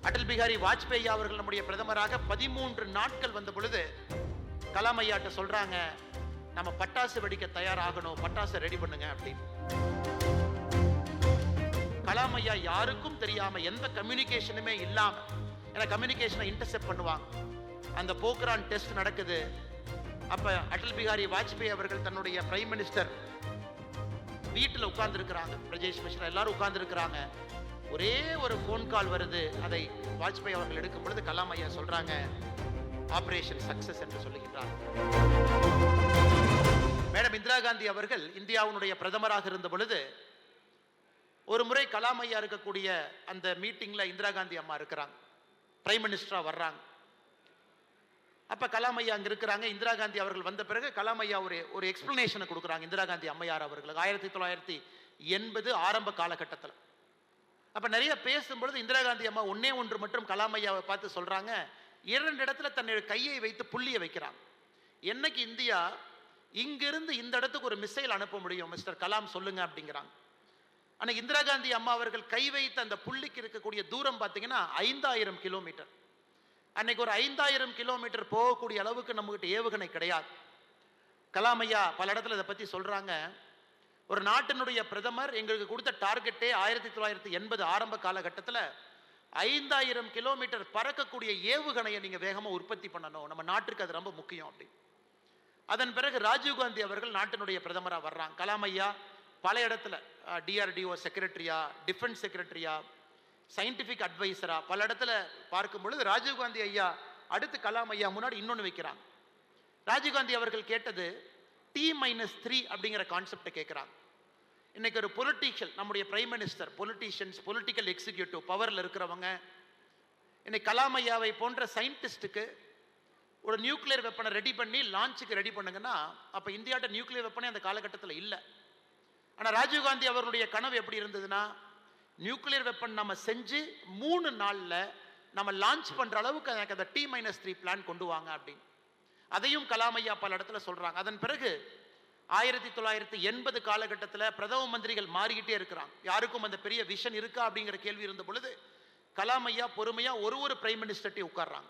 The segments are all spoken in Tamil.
அடல் பிகாரி வாஜ்பேயி அவர்கள் நம்முடைய பிரதமராக 13 நாட்கள் வந்த பொழுது கலாம் ஐயாட்ட சொல்றாங்க, நம்ம பட்டாசு வெடிக்க தயாராகணும், பட்டாசு ரெடி பண்ணுங்க அப்படின்னு. கலாம் ஐயா யாருக்கும் தெரியாம, எந்த கம்யூனிகேஷனுமே இல்லாம, ஏன்னா கம்யூனிகேஷனை இன்டர்செப்ட் பண்ணுவாங்க. அந்த போக்ரான் டெஸ்ட் நடக்குது. அப்ப அடல் பிகாரி வாஜ்பேயி அவர்கள் தன்னுடைய பிரைம் மினிஸ்டர் வீட்டில் உட்கார்ந்து இருக்கிறாங்க, பிரஜேஷ் மிஸ்ரா எல்லாரும் உட்கார்ந்து இருக்கிறாங்க. ஒரே ஒரு போன் கால் வருது. அதை வாஜ்பேயி அவர்கள் எடுக்கும் பொழுது கலாம் ஐயா சொல்றாங்க, ஆபரேஷன் சக்சஸ் என்று சொல்லுகின்றார். மேடம் இந்திரா காந்தி அவர்கள் இந்தியாவுடைய பிரதமராக இருந்த பொழுது ஒரு முறை கலாம் ஐயா இருக்கக்கூடிய அந்த மீட்டிங்ல இந்திரா காந்தி அம்மா இருக்கிறாங்க, பிரைம் மினிஸ்டரா வர்றாங்க. அப்ப கலாம் ஐயா அங்க இருக்கிறாங்க. இந்திரா காந்தி அவர்கள் வந்த பிறகு கலாம் ஐயா ஒரு எக்ஸ்பிளனேஷனை கொடுக்குறாங்க இந்திரா காந்தி அம்மையார் அவர்களுக்கு 1980 ஆரம்ப காலகட்டத்தில். அப்ப நிறைய பேசும்பொழுது இந்திரா காந்தி அம்மா ஒன்னே ஒன்று மட்டும் கலாம் ஐயாவை பார்த்து சொல்றாங்க, 2 இடத்துல தன்னுடைய கையை வைத்து புள்ளியை வைக்கிறாங்க. என்னைக்கு இந்தியா இங்கிருந்து இந்த இடத்துக்கு ஒரு மிசைல் அனுப்ப முடியும் மிஸ்டர் கலாம் சொல்லுங்க அப்படிங்கிறாங்க. ஆனா இந்திரா காந்தி அம்மா அவர்கள் கை வைத்த அந்த புள்ளிக்கு இருக்கக்கூடிய தூரம் பார்த்தீங்கன்னா 5000 கிலோமீட்டர். அன்னைக்கு ஒரு 5000 கிலோமீட்டர் போகக்கூடிய அளவுக்கு நம்மகிட்ட ஏவுகணை கிடையாது. கலாம் ஐயா பல இடத்துல இதை பத்தி சொல்றாங்க, ஒரு நாட்டினுடைய பிரதமர் எங்களுக்கு கொடுத்த டார்கெட்டே 1980 ஆரம்ப காலகட்டத்தில் 5000 கிலோமீட்டர் பறக்கக்கூடிய ஏவுகணையை நீங்க வேகமா உற்பத்தி பண்ணணும், நம்ம நாட்டுக்கு அது ரொம்ப முக்கியம் அப்படி. அதன் பிறகு ராஜீவ் காந்தி அவர்கள் நாட்டினுடைய பிரதமராக வர்றாங்க. கலாம் ஐயா பல இடத்துல டிஆர்டிஓ செக்ரட்டரியா, டிஃபென்ஸ் செக்ரட்டரியா, சயின்டிபிக் அட்வைசரா பல இடத்துல பார்க்கும் பொழுது ராஜீவ் காந்தி ஐயா அடுத்து கலாம் ஐயா முன்னாடி இன்னொன்று வைக்கிறாங்க. ராஜீவ் காந்தி அவர்கள் கேட்டது T-3 அப்படிங்கிற கான்செப்டை கேட்குறாங்க. இன்னைக்கு ஒரு பொலிட்டிஷியல், நம்முடைய prime minister, politicians, political executive பவரில் இருக்கிறவங்க, இன்னைக்கு கலாம் ஐயாவை போன்ற சயின்டிஸ்டுக்கு ஒரு நியூக்ளியர் வெப்பனை ரெடி பண்ணி லான்ச்சுக்கு ரெடி பண்ணுங்கன்னா, அப்போ இந்தியாட்ட நியூக்ளியர் வெப்பனே அந்த காலகட்டத்தில் இல்லை. ஆனால் ராஜீவ்காந்தி அவர்களுடைய கனவு எப்படி இருந்ததுன்னா, நியூக்ளியர் வெப்பன் நம்ம செஞ்சு 3 நாளில் நம்ம லான்ச் பண்ணுற அளவுக்கு எனக்கு அந்த T-3 பிளான் கொண்டு வாங்க அப்படின்னு. அதையும் கலாம் ஐயா பல இடத்துல சொல்றாங்க. அதன் பிறகு 1980 காலகட்டத்தில் பிரதம மந்திரிகள் மாறிக்கிட்டே இருக்கிறாங்க. யாருக்கும் அந்த பெரிய விஷன் இருக்கா அப்படிங்கிற கேள்வி இருந்த பொழுது கலாம் ஐயா பொறுமையா ஒரு பிரைம் மினிஸ்டர்ட்டையும் உட்கார்றாங்க.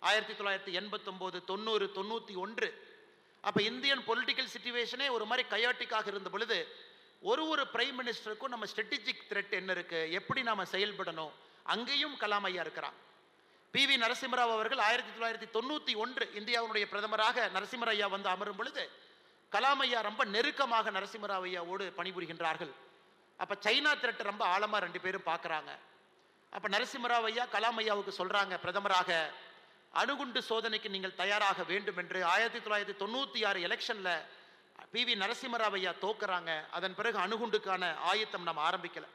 1989, 90, 91 அப்ப இந்தியன் பொலிட்டிக்கல் சிச்சுவேஷனே ஒரு மாதிரி கயாட்டிக்காக இருந்த பொழுது ஒரு பிரைம் மினிஸ்டருக்கும் நம்ம ஸ்ட்ராட்டஜிக் த்ரெட் என்ன இருக்கு, எப்படி நாம செயல்படணும், அங்கேயும் கலாம் ஐயா இருக்கிறாங்க. PV நரசிம்மராவ் அவர்கள் 1991 இந்தியாவுடைய பிரதமராக நரசிம்மர ஐயா வந்து அமரும் பொழுது கலாம் ஐயா ரொம்ப நெருக்கமாக நரசிம்மராவ் ஐயாவோடு பணிபுரிகின்றார்கள். அப்ப சைனா த்ரெட் ரொம்ப ஆழமா 2 பேரும் பார்க்கறாங்க. அப்ப நரசிம்மராவ் ஐயா கலாம் ஐயாவுக்கு சொல்றாங்க, பிரதமராக அணுகுண்டு சோதனைக்கு நீங்கள் தயாராக வேண்டும் என்று. 1996 எலெக்ஷன்ல PV நரசிம்மராவ் ஐயா தோக்குறாங்க. அதன் பிறகு அணுகுண்டுக்கான ஆயத்தம் நம்ம ஆரம்பிக்கல.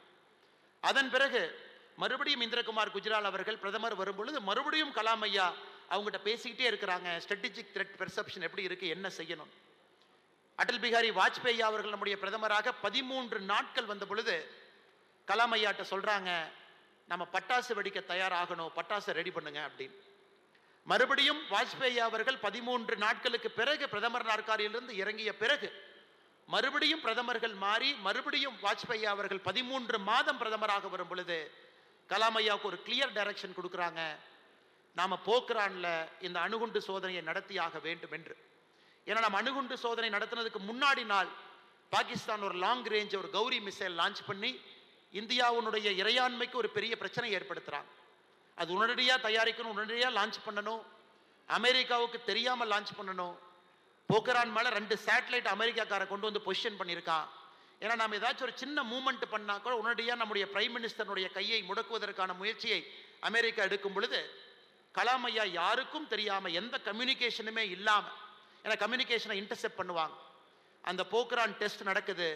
அதன் பிறகு மறுபடியும் இந்திரகுமார் குஜ்ரால் அவர்கள் பிரதமர் வரும்பொழுது மறுபடியும் கலாம் ஐயா அவங்ககிட்ட பேசிக்கிட்டே இருக்கிறாங்க, ஸ்ட்ராட்டஜிக் த்ரெட் பெர்செப்ஷன் எப்படி இருக்கு, என்ன செய்யணும். அடல் பிகாரி வாஜ்பேயி அவர்கள் நம்முடைய பிரதமராக 13 நாட்கள் வந்த பொழுது கலாம் ஐயாட்ட சொல்றாங்க, நம்ம பட்டாசு வெடிக்க தயாராகணும், பட்டாசு ரெடி பண்ணுங்க அப்படின்னு. மறுபடியும் வாஜ்பேயி அவர்கள் 13 நாட்களுக்கு பிறகு பிரதமர் நாற்காலியிலிருந்து இறங்கிய பிறகு மறுபடியும் பிரதமர்கள் மாறி மறுபடியும் வாஜ்பேயி அவர்கள் 13 மாதம் பிரதமராக வரும் பொழுது கலாம் ஐயாவுக்கு ஒரு கிளியர் டைரக்ஷன் கொடுக்குறாங்க, நாம போக்ரான்ல இந்த அணுகுண்டு சோதனையை நடத்தியாக வேண்டும் என்று. ஏன்னா நம்ம அணுகுண்டு சோதனை நடத்தினதுக்கு முன்னாடி நாள் பாகிஸ்தான் ஒரு லாங் ரேஞ்ச் ஒரு கௌரி மிசைல் லான்ச் பண்ணி இந்தியாவுடைய இறையாண்மைக்கு ஒரு பெரிய பிரச்சனை ஏற்படுத்துறாங்க. அது உடனடியாக தயாரிக்கணும், உடனடியாக லான்ச் பண்ணணும், அமெரிக்காவுக்கு தெரியாமல் லான்ச் பண்ணணும். போக்ரான் மேலே 2 சேட்டலைட் அமெரிக்காக்கார கொண்டு வந்து பொசிஷன் பண்ணியிருக்கான். ஏன்னா நம்ம ஏதாச்சும் ஒரு சின்ன மூவ்மெண்ட் பண்ணா கூட உடனடியாக நம்முடைய பிரைம் மினிஸ்டருடைய கையை முடக்குவதற்கான முயற்சியை அமெரிக்கா எடுக்கும் பொழுது கலாம் ஐயா யாருக்கும் தெரியாம, எந்த கம்யூனிகேஷனுமே இல்லாம, ஏன்னா கம்யூனிகேஷனை இன்டர்செப்ட் பண்ணுவாங்க. அந்த போக்ரான் டெஸ்ட் நடக்குது.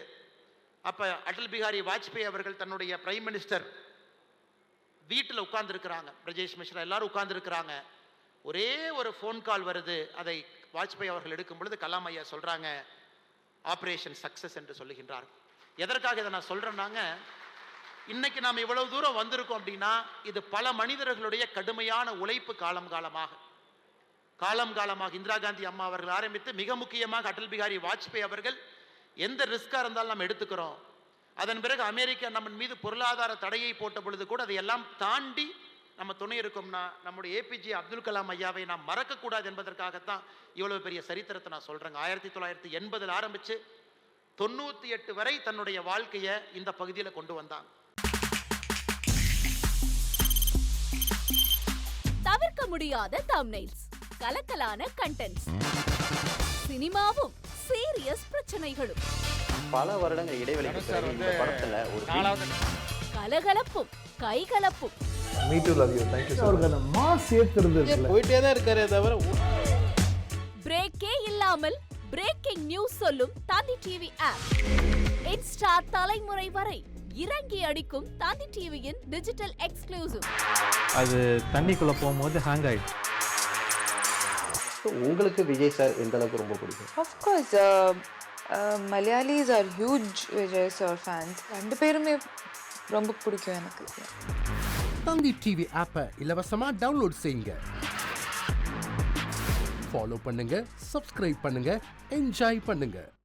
அப்ப அடல் பிகாரி வாஜ்பேயி அவர்கள் தன்னுடைய பிரைம் மினிஸ்டர் வீட்டில் உட்கார்ந்து இருக்கிறாங்க, பிரஜேஷ் மிஸ்ரா எல்லாரும் உட்கார்ந்து இருக்கிறாங்க. ஒரே ஒரு போன் கால் வருது. அதை வாஜ்பேயி அவர்கள் எடுக்கும் பொழுது கலாம் ஐயா சொல்றாங்க, ஆபரேஷன் சக்சஸ் என்று சொல்லுகின்றார். எதற்காக இதை நான் சொல்றேன்னாங்க, இன்னைக்கு நாம் இவ்வளவு தூரம் வந்திருக்கோம் அப்படின்னா இது பல மனிதர்களுடைய கடுமையான உழைப்பு காலமாக இந்திரா காந்தி அம்மா அவர்கள் ஆரம்பித்து மிக முக்கியமாக அடல் பிகாரி வாஜ்பேயி அவர்கள் எந்த ரிஸ்கா இருந்தாலும் நம்ம எடுத்துக்கிறோம். அதன் பிறகு அமெரிக்கா நம்ம மீது பொருளாதார தடையை போட்ட பொழுது கூட அதையெல்லாம் தாண்டி நம்ம துணை இருக்கோம்னா நம்முடைய ஏபிஜே அப்துல் கலாம் ஐயாவை நாம் மறக்கக்கூடாது என்பதற்காகத்தான் இவ்வளவு பெரிய சரித்திரத்தை நான் சொல்கிறேங்க. 1980 ஆரம்பித்து 98 வரை தன்னுடைய வாழ்க்கையை இந்த பகுதியில் கொண்டு வந்தாங்க. தவிர்க்க முடியாத தம்ப்நெயில்ஸ், கலக்கலான கண்டென்ட்ஸ், சினிமாவும் சீரியஸ் பிரச்சனைகளும், பல வருடங்கள் இடைவெளிக்கு பிறகு இந்த படத்துல ஒரு கலகலப்பும் கைகலப்பும். Me too, love you. Thank you so much. Mass ஏத்துறது போயிட்டே தான் இருக்காரே தவிர பிரேக்கே இல்லாமல் பிரேக்கிங் நியூஸ் சொல்லும் தந்தி டிவி ஆப். இன்ஸ்டா தலைமுறை வரை இறங்கி அடிக்கும் தந்தி டிவியின் டிஜிட்டல் எக்ஸ்க்ளூசிவ். அது தண்ணிக்குள்ள போகும்போது ஹேங் ஆயிடுச்சு. உங்களுக்கு விஜய் சார் எந்த அளவுக்கு ரொம்ப பிடிக்கும்? Of course, Malayalis are huge Vijay sir fans. ரெண்டு பேருமே ரொம்ப பிடிக்கும் எனக்கு. தந்தி டிவி ஆப்பை இலவசமா டவுன்லோட் செய்யுங்க. ஃபாலோ பண்ணுங்க, சப்ஸ்கிரைப் பண்ணுங்க, என்ஜாய் பண்ணுங்க.